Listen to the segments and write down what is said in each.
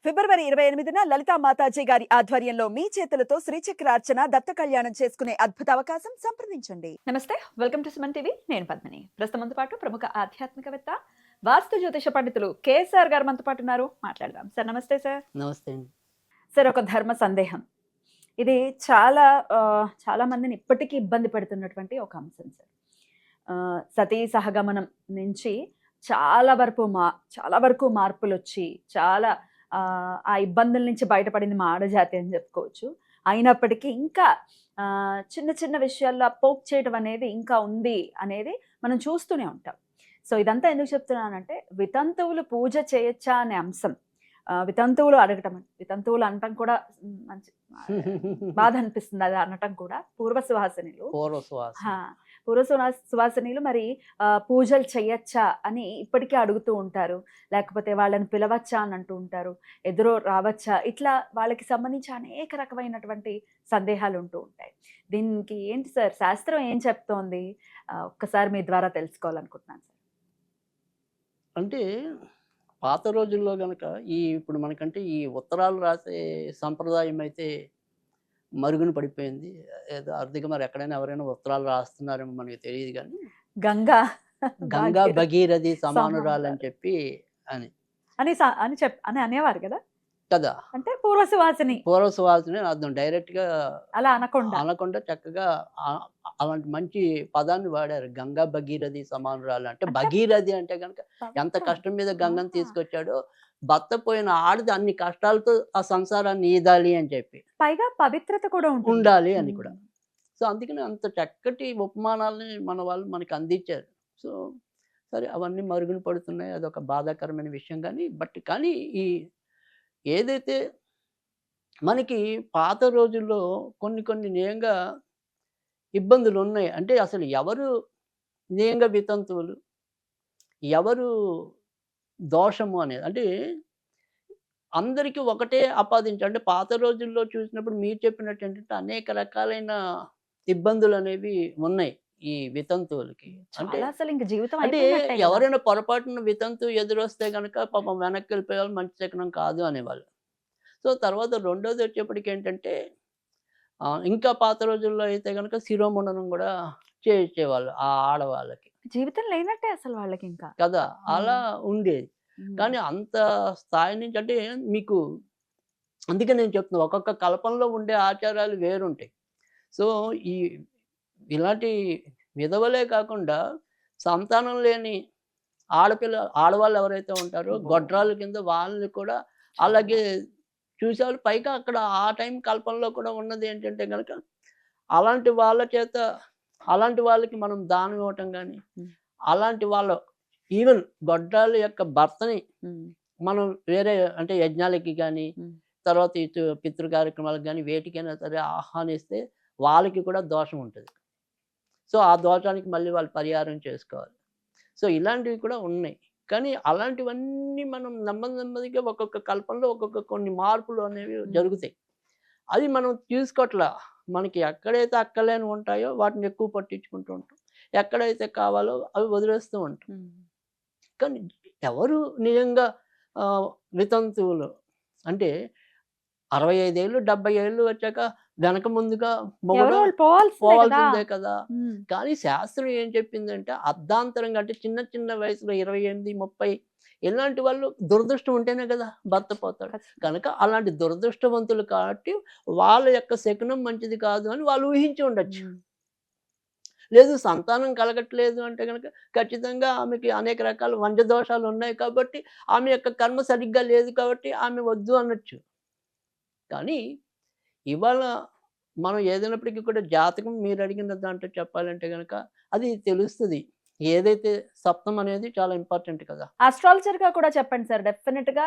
ఫిబ్రవరి 28న లలితా మాతాజీ గారి ఆధ్వర్యంలో మీ చేతులతో శ్రీచక్రార్చన దత్త కళ్యాణం చేసుకునే అద్భుత అవకాశం సంప్రదించండి. నమస్తే, వెల్కమ్ టు సుమన్ టీవీ. నేను పద్మిని. ప్రస్తుతంతో పాటు ప్రముఖ ఆధ్యాత్మికవేత్త, వాస్తు జ్యోతిష పండితులు కేఎస్ఆర్ గారు మనతో పాటు ఉన్నారు. మాట్లాడదాం. సార్ నమస్తే. సార్ నమస్తే అండి. సార్, ఒక ధర్మ సందేహం. ఇది చాలా మందిని ఇప్పటికీ ఇబ్బంది పెడుతున్నటువంటి ఒక అంశం సార్. సతీ సహగమనం నుంచి చాలా వరకు మార్పులు వచ్చి ఆ ఇబ్బందుల నుంచి బయటపడింది మా ఆడజాతి అని చెప్పుకోవచ్చు. అయినప్పటికీ ఇంకా చిన్న చిన్న విషయాల్లో పోక్ చేయడం అనేది ఇంకా ఉంది అనేది మనం చూస్తూనే ఉంటాం. సో ఇదంతా ఎందుకు చెప్తున్నానంటే, వితంతువులు పూజ చేయొచ్చా అనే అంశం. వితంతువులు అనటం కూడా మంచి బాధ అనిపిస్తుంది. అది అనటం కూడా పూర్వ సువాసినీలు మరి పూజలు చెయ్యొచ్చా అని ఇప్పటికీ అడుగుతూ ఉంటారు. లేకపోతే వాళ్ళని పిలవచ్చా అని అంటూ ఉంటారు. ఎదురు రావచ్చా, ఇట్లా వాళ్ళకి సంబంధించి అనేక రకమైనటువంటి సందేహాలు ఉంటూ ఉంటాయి. దీనికి ఏంటి సార్, శాస్త్రం ఏం చెప్తోంది? ఒక్కసారి మీ ద్వారా తెలుసుకోవాలనుకుంటున్నాను సార్. అంటే పాత రోజుల్లో గనక ఇప్పుడు మనకంటే ఈ ఉత్తరాలు రాసే సంప్రదాయం అయితే మరుగున పడిపోయింది. ఏదో అరుదుగా మరి ఎక్కడైనా ఎవరైనా ఉత్తరాలు రాస్తున్నారేమో మనకి తెలియదు కానీ, గంగా గంగా భగీరథి సమానురాలని చెప్పి అని అని అనేవారు కదా. కదా, అంటే పూర్వ సువాసిని అర్థం. డైరెక్ట్గా అలా అనకుండా చక్కగా అలాంటి మంచి పదాన్ని వాడారు. గంగా భగీరథి సమానురాలు అంటే భగీరథి అంటే కనుక ఎంత కష్టం మీద గంగను తీసుకొచ్చాడో, భర్త పోయిన ఆడది అన్ని కష్టాలతో ఆ సంసారాన్ని ఈదాలి అని చెప్పి, పైగా పవిత్రత కూడా ఉండాలి అని కూడా. సో అందుకని అంత చక్కటి ఉపమానాలని మన వాళ్ళు మనకి అందించారు. సో సరే, అవన్నీ మరుగున పడుతున్నాయి, అదొక బాధాకరమైన విషయం. కానీ ఏదైతే మనకి పాత రోజుల్లో కొన్ని నిజంగా ఇబ్బందులు ఉన్నాయి. అంటే అసలు ఎవరు నిజంగా వితంతువులు, ఎవరు దోషము అనేది అంటే అందరికీ ఒకటే అంటే పాత రోజుల్లో చూసినప్పుడు మీరు చెప్పినట్టు ఏంటంటే అనేక రకాలైన ఇబ్బందులు అనేవి ఉన్నాయి ఈ వితంతువులకి. అంటే అసలు ఇంక జీవితం అంటే ఎవరైనా పొరపాటున వితంతు ఎదురొస్తే కనుక పాపం వెనక్కి వెళ్ళిపోయేవాళ్ళు, మంచి శకునం కాదు అనేవాళ్ళు. సో తర్వాత రెండోది వచ్చేప్పటికి ఏంటంటే, ఇంకా పాత రోజుల్లో అయితే కనుక శిరోముండనం కూడా చేయించేవాళ్ళు ఆ ఆడవాళ్ళకి. జీవితం లేనట్టే అసలు వాళ్ళకి ఇంకా కదా, అలా ఉండేది. కానీ అంత స్థాయి నుంచి అంటే మీకు అందుకే నేను చెప్తున్నా, ఒక్కొక్క కల్పంలో ఉండే ఆచారాలు వేరుంటాయి. సో ఇలాంటి విధవలే కాకుండా సంతానం లేని ఆడవాళ్ళు ఎవరైతే ఉంటారో గొడ్రాల కింద, వాళ్ళని కూడా అలాగే చూసేవాళ్ళు. పైగా అక్కడ ఆ టైం కల్పంలో కూడా ఉన్నది ఏంటంటే కనుక, అలాంటి వాళ్ళకి మనం దానం ఇవ్వటం కానీ, అలాంటి వాళ్ళ ఈవెన్ గొడ్రాల యొక్క భర్తని మనం వేరే అంటే యజ్ఞాలకి కానీ, తర్వాత పితృ కార్యక్రమాలకు కానీ, వేటికైనా సరే ఆహ్వానిస్తే వాళ్ళకి కూడా దోషం ఉంటుంది. సో ఆ దోషానికి మళ్ళీ వాళ్ళు పరిహారం చేసుకోవాలి. సో ఇలాంటివి కూడా ఉన్నాయి. కానీ అలాంటివన్నీ మనం నెమ్మదిగా ఒక్కొక్క కల్పంలో కొన్ని మార్పులు అనేవి జరుగుతాయి. అది మనం చూసుకోవట్లా. మనకి ఎక్కడైతే అక్కర్లేని ఉంటాయో వాటిని ఎక్కువ పట్టించుకుంటూ ఉంటాం. ఎక్కడైతే కావాలో అవి వదిలేస్తూ ఉంటాం. కానీ ఎవరు నిజంగా వితంతువులు అంటే 65 ఏళ్ళు 70 ఏళ్ళు వచ్చాక వెనక ముందుగా పోవాల్సిందే కదా. కానీ శాస్త్రం ఏం చెప్పిందంటే, అర్ధాంతరంగా అంటే చిన్న వయసులో 28, 30 ఇలాంటి వాళ్ళు దురదృష్టం ఉంటేనే కదా భర్త పోతాడు. కనుక అలాంటి దురదృష్టవంతులు కాబట్టి వాళ్ళ యొక్క శకునం మంచిది కాదు అని వాళ్ళు ఊహించి ఉండొచ్చు. లేదు, సంతానం కలగట్లేదు అంటే కనుక ఖచ్చితంగా ఆమెకి అనేక రకాల వంజ దోషాలు ఉన్నాయి కాబట్టి, ఆమె యొక్క కర్మ సరిగ్గా లేదు కాబట్టి ఆమె వద్దు అనొచ్చు. కానీ ఇవాళ మనం ఏదైనప్పటికీ కూడా జాతకం మీరు అడిగిన దాంట్లో చెప్పాలంటే కనుక అది తెలుస్తుంది. ఏదైతే సప్తం అనేది చాలా ఇంపార్టెంట్ కదా. ఆస్ట్రాలజర్గా కూడా చెప్పండి సార్. డెఫినెట్గా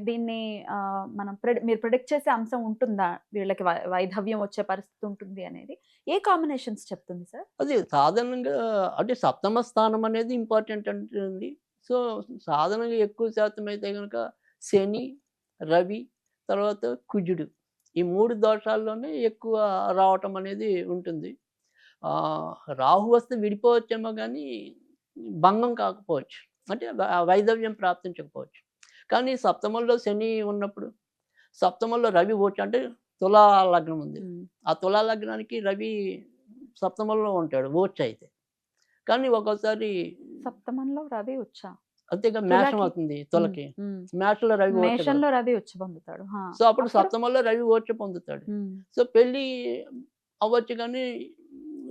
దీన్ని మీరు ప్రిడిక్ట్ చేసే అంశం ఉంటుందా? వీళ్ళకి వైధవ్యం వచ్చే పరిస్థితి ఉంటుంది అనేది ఏ కాంబినేషన్స్ చెప్తుంది సార్? అది సాధారణంగా అంటే సప్తమ స్థానం అనేది ఇంపార్టెంట్ అంటుంది. సో సాధారణంగా ఎక్కువ శాతం అయితే కనుక శని, రవి, తర్వాత కుజుడు, ఈ 3 దోషాల్లోనే ఎక్కువ రావటం అనేది ఉంటుంది. రాహు వస్తే విడిపోవచ్చేమో కానీ భంగం కాకపోవచ్చు, అంటే వైధవ్యం ప్రాప్తించకపోవచ్చు. కానీ సప్తమంలో శని ఉన్నప్పుడు, సప్తమంలో రవి ఓచ్ అంటే తులా లగ్నం ఉంది. ఆ తులా లగ్నానికి రవి సప్తమంలో ఉంటాడు ఓచ్ అయితే. కానీ ఒక్కోసారి సప్తమంలో రవి వచ్చా అంతేగా మేషం తులాకి అవుతుంది తులకి. మేషంలో రవి ఓచ కదా. మేషంలో రవి వచ్చి పొందుతాడు. సో అప్పుడు సప్తమంలో రవి ఓచ పొందుతాడు. సో పెళ్లి అవ్వచ్చు కానీ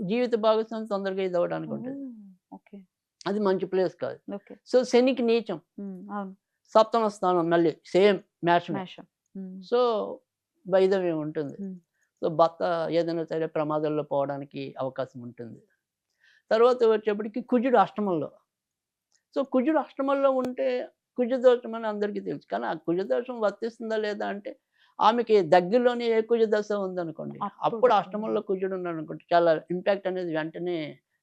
జీవిత భాగస్వామి తొందరగా ఇది అవ్వడానికి ఉంటుంది. ఓకే అది మంచి ప్లేస్ కాదు. ఓకే సో శనికి నీచం, అవును సప్తమ స్థానం మళ్ళీ సేమ్ మేషమే. మేషం సో వైధవ్యం ఉంటుంది. సో భర్త ఏదైనా సరే ప్రమాదంలో పోవడానికి అవకాశం ఉంటుంది. తర్వాత వచ్చేప్పటికి కుజుడు అష్టమంలో. సో కుజుడు అష్టమంలో ఉంటే కుజదోషం అని అందరికీ తెలుసు. కానీ ఆ కుజదోషం వర్తిస్తుందా లేదా అంటే ఆమెకి దగ్గరలోనే ఏ కుజ దశ ఉందనుకోండి, అప్పుడు అష్టమంలో కుజుడు ఉన్నాడు అనుకోండి, చాలా ఇంపాక్ట్ అనేది వెంటనే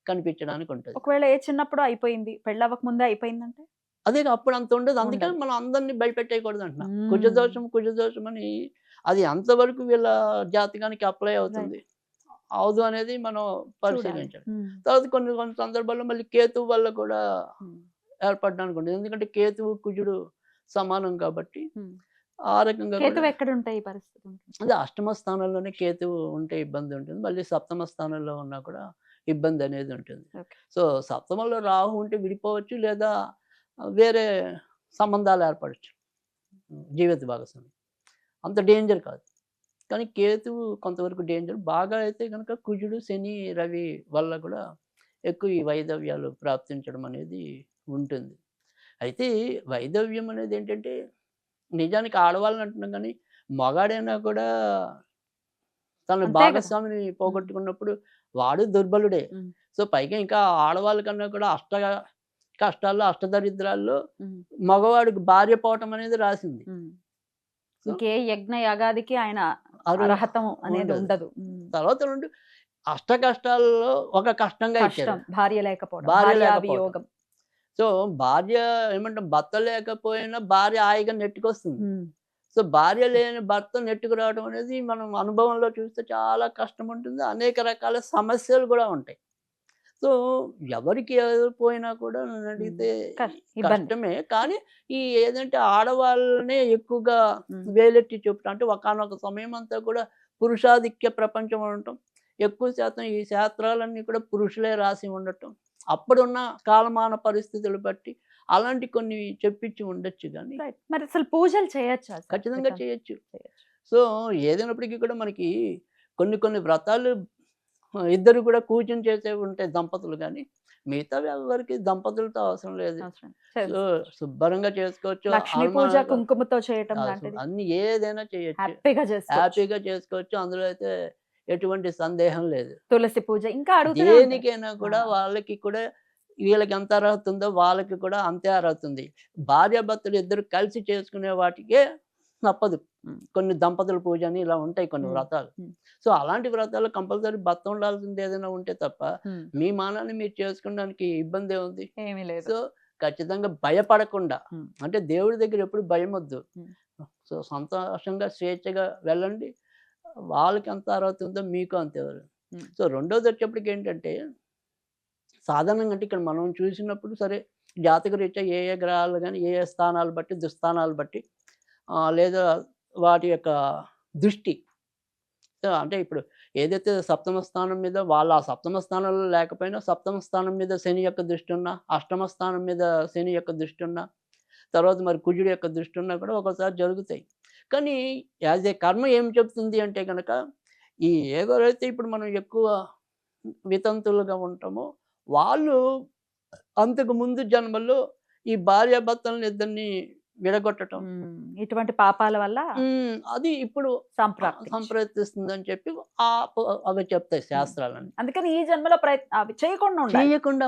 కనిపించడానికి ఉంటుంది. ఒకవేళ ఏ చిన్నప్పుడు అయిపోయింది, పెళ్ళవక ముందే అయిపోయిందంటే అదే అప్పుడు అంత ఉండదు. అందుకని ఉండదు. మనం అందరినీ భయపెట్టేయకూడదు అంటున్నా. కుజదోషం అని అది ఎంతవరకు వీళ్ళ జాతకానికి అప్లై అవుతుంది అవదు అనేది మనం పరిశీలించాలి. తర్వాత కొన్ని కొన్ని సందర్భాల్లో మళ్ళీ కేతువు వల్ల కూడా ఏర్పడడానికి ఉంటుంది. ఎందుకంటే కేతువు కుజుడు సమానం కాబట్టి ఆ రకంగా కేతువు ఎక్కడ ఉంటాయి ఈ పరిస్థితి? అదే అష్టమ స్థానంలోనే కేతువు ఉంటే ఇబ్బంది ఉంటుంది. మళ్ళీ సప్తమ స్థానంలో ఉన్నా కూడా ఇబ్బంది అనేది ఉంటుంది. సో సప్తమంలో రాహు ఉంటే విడిపోవచ్చు, లేదా వేరే సంబంధాలు ఏర్పడచ్చు జీవిత భాగస్వామి. అంత డేంజర్ కాదు. కానీ కేతువు కొంతవరకు డేంజర్. బాగా అయితే కనుక కుజుడు శని రవి వల్ల కూడా ఎక్కువ ఈ వైధవ్యాలు ప్రాప్తించడం అనేది ఉంటుంది. అయితే వైధవ్యం అనేది ఏంటంటే నిజానికి ఆడవాళ్ళని అంటున్నాం కానీ మగాడైనా కూడా తన భాగస్వామిని పోగొట్టుకున్నప్పుడు వాడు దుర్బలుడే. సో పైగా ఇంకా ఆడవాళ్ళ కన్నా కూడా కష్టాల్లో అష్టదరిద్రాల్లో మగవాడికి భార్య పోవటం అనేది రాసింది. ఇంకే యజ్ఞ యాగాదికి ఆయన అర్హతం అనేది ఉండదు. తర్వాత రెండు అష్ట కష్టాల్లో ఒక కష్టంగా ఇచ్చారు భార్య లేకపోవడం, భార్య వియోగం. సో భార్య ఏమంటాం, భర్త లేకపోయినా భార్య హాయిగా నెట్టుకొస్తుంది. సో భార్య లేని భర్త నెట్టుకు రావడం అనేది మనం అనుభవంలో చూస్తే చాలా కష్టం ఉంటుంది. అనేక రకాల సమస్యలు కూడా ఉంటాయి. సో ఎవరికి పోయినా కూడా నన్ను అడిగితే కష్టమే. కానీ ఈ ఏదంటే ఆడవాళ్ళనే ఎక్కువగా వేలెట్టి చెప్తా, అంటే ఒకానొక సమయం అంతా కూడా పురుషాధిక్య ప్రపంచం ఉండటం, ఎక్కువ శాతం ఈ శాస్త్రాలన్నీ కూడా పురుషులే రాసి ఉండటం, అప్పుడున్న కాలమాన పరిస్థితులు బట్టి అలాంటి కొన్ని చెప్పించి ఉండొచ్చు. కానీ మరి అసలు పూజలు చేయొచ్చు, ఖచ్చితంగా చేయొచ్చు. సో ఏదైనప్పటికీ కూడా మనకి కొన్ని కొన్ని వ్రతాలు ఇద్దరు కూడా కూర్చొని చేసేవి ఉంటాయి దంపతులు, కానీ మిగతా ఎవరికి దంపతులతో అవసరం లేదు. సో శుభ్రంగా చేసుకోవచ్చు. లక్ష్మీ పూజ కుంకుమతో చేయటం అన్ని ఏదైనా చేయొచ్చు, హ్యాపీగా చేసుకోవచ్చు. అందులో అయితే ఎటువంటి సందేహం లేదు. తులసి పూజ ఇంకా దేనికైనా కూడా వాళ్ళకి కూడా వీళ్ళకి ఎంత అర్హత ఉందో వాళ్ళకి కూడా అంతే అర్హత ఉంది. భార్యాభర్తలు ఇద్దరు కలిసి చేసుకునే వాటికే తప్పదు. కొన్ని దంపతుల పూజ అని ఇలా ఉంటాయి కొన్ని వ్రతాలు. సో అలాంటి వ్రతాలు కంపల్సరీ భర్త ఉండాల్సింది ఏదైనా ఉంటే తప్ప మీ మానాన్ని మీరు చేసుకోవడానికి ఇబ్బంది ఉంది. సో ఖచ్చితంగా భయపడకుండా, అంటే దేవుడి దగ్గర ఎప్పుడు భయం వద్దు. సో సంతోషంగా స్వేచ్ఛగా వెళ్ళండి. వాళ్ళకి ఎంత అర్హత ఉందో మీకు అంతే. సో రెండోది వచ్చేప్పటికి ఏంటంటే సాధారణంగా అంటే ఇక్కడ మనం చూసినప్పుడు సరే జాతక రీత్యా ఏ ఏ గ్రహాలు కానీ ఏ ఏ స్థానాలు బట్టి దుస్థానాలు బట్టి లేదా వాటి యొక్క దృష్టి, అంటే ఇప్పుడు ఏదైతే సప్తమ స్థానం మీద వాళ్ళ ఆ సప్తమ స్థానంలో లేకపోయినా సప్తమ స్థానం మీద శని యొక్క దృష్టి ఉన్నా, అష్టమ స్థానం మీద శని యొక్క దృష్టి ఉన్నా, తర్వాత మరి కుజుడి యొక్క దృష్టి ఉన్నా కూడా ఒకసారి జరుగుతాయి. కానీ యాజ్ ఏ కర్మ ఏం చెప్తుంది అంటే కనుక ఈ ఎవరైతే ఇప్పుడు మనం ఎక్కువ వితంతులుగా ఉంటామో వాళ్ళు అంతకు ముందు జన్మల్లో ఈ భార్యాభర్తలను ఇద్దరిని విడగొట్టడం, ఇటువంటి పాపాల వల్ల అది ఇప్పుడు సంప్రదిస్తుంది అని చెప్పి అవి చెప్తాయి శాస్త్రాలని. అందుకని ఈ జన్మలో అవి చేయకుండా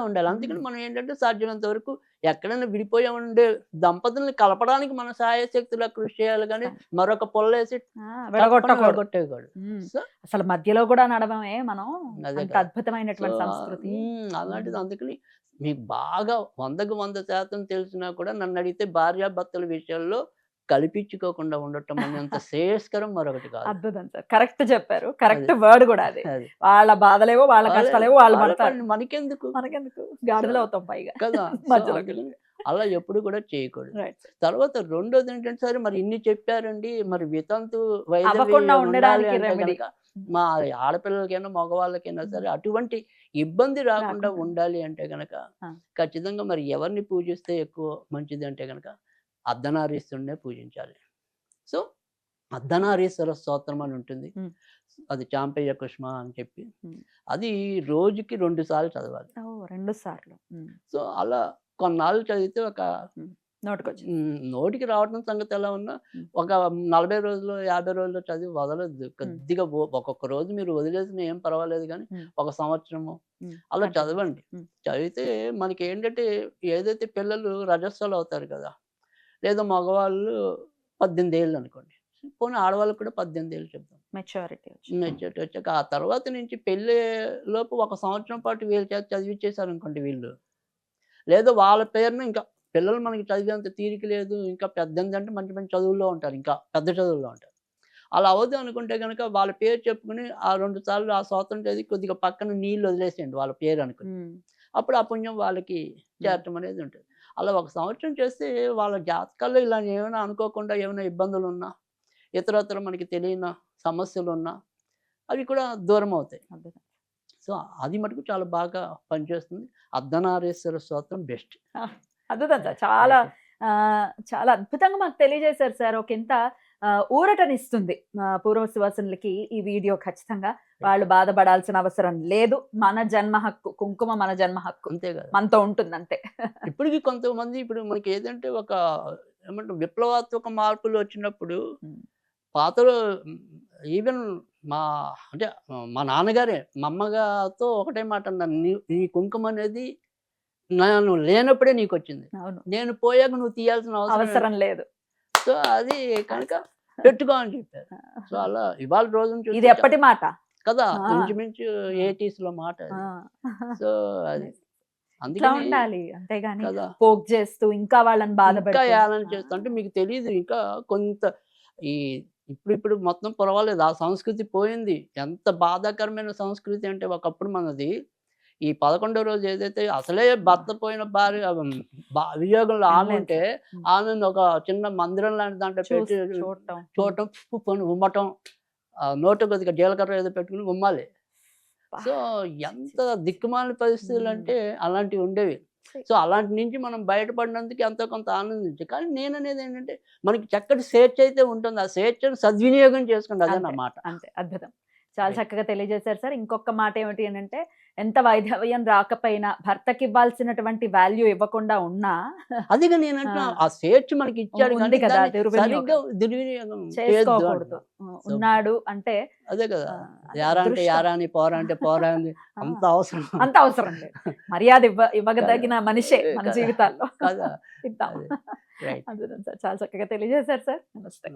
ఉండాలి. అందుకని మనం ఏంటంటే సాధ్యమైనంత వరకు ఎక్కడైనా విడిపోయి ఉండే దంపతుల్ని కలపడానికి మన సాయశక్తులా కృషి చేయాలి, కానీ మరొక పొల్లేసి విడగొట్టకూడదు. అసలు మధ్యలో కూడా నడవమే మనం, అద్భుతమైనటువంటి సంస్కృతి అలాంటిది. అందుకని మీకు బాగా 100కు 100% తెలిసినా కూడా నన్ను అడిగితే భార్యాభర్తల విషయాల్లో కల్పించుకోకుండా ఉండటం అనేంత శ్రేయస్కరం మరొకటి కాదు. అద్భుతం సార్, కరెక్ట్ చెప్పారు. కరెక్ట్ వర్డ్ కూడా అది. వాళ్ళ బాధలేవో వాళ్ళ కష్టాలేవో వాళ్ళు మనకెందుకు గాడిదలు అవుతాం పైగా కదా. అలా ఎప్పుడు కూడా చేయకూడదు. రైట్. తర్వాత రెండోది ఏంటంటే, సరే మరి ఇన్ని చెప్పారండి, మరి వితంతు అవ్వకుండా వైదవ్య ఉండాలి ఉండడానికి అంటే రెమెడీ. గనక మా ఆడపిల్లలకైనా మగవాళ్ళకైనా సరే అటువంటి ఇబ్బంది రాకుండా రాకుండా. ఉండాలి అంటే గనక ఆ. ఖచ్చితంగా మరి ఎవరిని పూజిస్తే ఎక్కువ మంచిది అంటే గనక అర్ధనారీశ్వరుడినే పూజించాలి. సో అర్ధనారీశ్వర స్తోత్రం అని ఉంటుంది. ఉమ్. అది చాంపయ్య కుష్మ అని చెప్పి ఉమ్. అది రోజుకి 2 సార్లు చదవాలి. ఓ 2 సార్లు. సో అలా కొన్నాళ్ళు చదివితే ఒక నోటికొచ్చింది. నోటికి రావడం సంగతి ఎలా ఉన్నా ఉమ్. ఒక 40 రోజుల్లో 50 రోజుల్లో చదివి వదలొద్దు. కొద్దిగా ఒక్కొక్క రోజు మీరు వదిలేసినా ఏం పర్వాలేదు కానీ ఒక సంవత్సరము అలా చదవండి. చదివితే మనకి ఏంటంటే ఏదైతే పిల్లలు రజస్వలు అవుతారు కదా, లేదా మగవాళ్ళు 18 ఏళ్ళు అనుకోండి, పోనీ ఆడవాళ్ళకి కూడా 18 ఏళ్ళు చెప్తాం. మెచ్యూరిటీ మెచ్యూరిటీ వచ్చాక ఆ తర్వాత నుంచి పెళ్ళి లోపు ఒక సంవత్సరం పాటు వీళ్ళ చేత చదివిచ్చేసారు అనుకోండి వీళ్ళు, లేదా వాళ్ళ పేరున ఇంకా పిల్లలు మనకి చదివేంత తీరిక లేదు, ఇంకా 18 అంటే మంచి మంచి చదువుల్లో ఉంటారు, ఇంకా పెద్ద చదువుల్లో ఉంటారు. అలా అవ్వదు అనుకుంటే కనుక వాళ్ళ పేరు చెప్పుకుని ఆ 2 సార్లు ఆ స్తోత్రం చదివి కొద్దిగా పక్కన నీళ్ళు వదిలేసేయండి వాళ్ళ పేరు అనుకుని. అప్పుడు ఆ పుణ్యం వాళ్ళకి చేరటం అనేది ఉంటుంది. అలా ఒక సంవత్సరం చేస్తే వాళ్ళ జాతకాల్లో ఇలా ఏమైనా అనుకోకుండా ఏమైనా ఇబ్బందులు ఉన్నా, ఇతరత్ర మనకి తెలియని సమస్యలు ఉన్నా అవి కూడా దూరం అవుతాయి. సో అది మటుకు చాలా బాగా పనిచేస్తుంది. అర్ధనారీశ్వర స్తోత్రం బెస్ట్. అద్భుతం సార్. చాలా చాలా అద్భుతంగా మాకు తెలియజేశారు సార్. ఒకంత ఊరటనిస్తుంది పూర్వసువాసనులకి ఈ వీడియో. ఖచ్చితంగా వాళ్ళు బాధపడాల్సిన అవసరం లేదు. మన జన్మ హక్కు, కుంకుమ మన జన్మ హక్కు, అంతే కదా, మనతో ఉంటుంది అంతే. ఇప్పటికి కొంతమంది ఇప్పుడు మనకి ఏదంటే ఒక ఏమంటారు విప్లవాత్మక మార్పులు వచ్చినప్పుడు పాతలో ఈవెన్ మా అంటే మా నాన్నగారే మా అమ్మగారితో ఒకటే మాట అన్నాను, నీ కుంకుమ అనేది నేను లేనప్పుడే నీకు వచ్చింది, నేను పోయాక నువ్వు తీయాల్సిన అవసరం లేదు. సో అది కనుక పెట్టుకో అని చెప్పారు. సో అలా ఇవాళ రోజు ఇది ఎప్పటి మాట కదా, ఇంచుమించు 80s లో మాట. సో అది అందుకే ఉండాలి, అంతేగాని పోక్ చేస్తూ ఇంకా వాళ్ళని బాధపెడుతూ ఏలని చేస్తూ అంటే మీకు తెలియదు. ఇంకా కొంత ఈ ఇప్పుడు మొత్తం పర్వాలేదు, ఆ సంస్కృతి పోయింది. ఎంత బాధాకరమైన సంస్కృతి అంటే ఒకప్పుడు మనది ఈ 11వ రోజు ఏదైతే అసలే భర్త పోయిన భార్య వియోగంలో ఆమె ఉంటే ఆమెను ఒక చిన్న మందిరం లాంటి దాంట్లో పెట్టి చూడటం, ఉమ్మటం, నోటు కొద్దిగా జీలకర్ర ఏదో పెట్టుకుని ఉమ్మాలి. సో ఎంత దిక్కుమాలిన పరిస్థితులు అంటే అలాంటివి ఉండేవి. సో అలాంటి నుంచి మనం బయటపడినందుకు ఎంతో కొంత ఆనందించు. కానీ నేను అనేది ఏంటంటే మనకి చక్కటి స్వేచ్ఛ అయితే ఉంటుంది, ఆ స్వేచ్ఛను సద్వినియోగం చేసుకోండి, అదే నా మాట. అంతే. అద్భుతం. చాలా చక్కగా తెలియజేశారు సార్. ఇంకొక మాట ఏమిటి అని అంటే, ఎంత వైధవ్యం రాకపోయినా భర్తకి ఇవ్వాల్సినటువంటి వాల్యూ ఇవ్వకుండా ఉన్నా అదిగా నేను అంటున్నా, ఆ స్వేచ్ఛ మనకి ఇచ్చాడు ఉంది కదా, సరిగ్గా దుర్వినియోగం చేసుకోకూడదు. ఉన్నాడు అంటే అదే కదా, యారా అంటే యారా అని, పోరా అంటే పోరా అని, అంత అవసరం లేదు. మర్యాద ఇవ్వగదగిన మనిషే మన జీవితాల్లో కదా. ఇద్దాం. అద్భుతం సార్. చాలా చక్కగా తెలియజేశారు సార్. నమస్తే.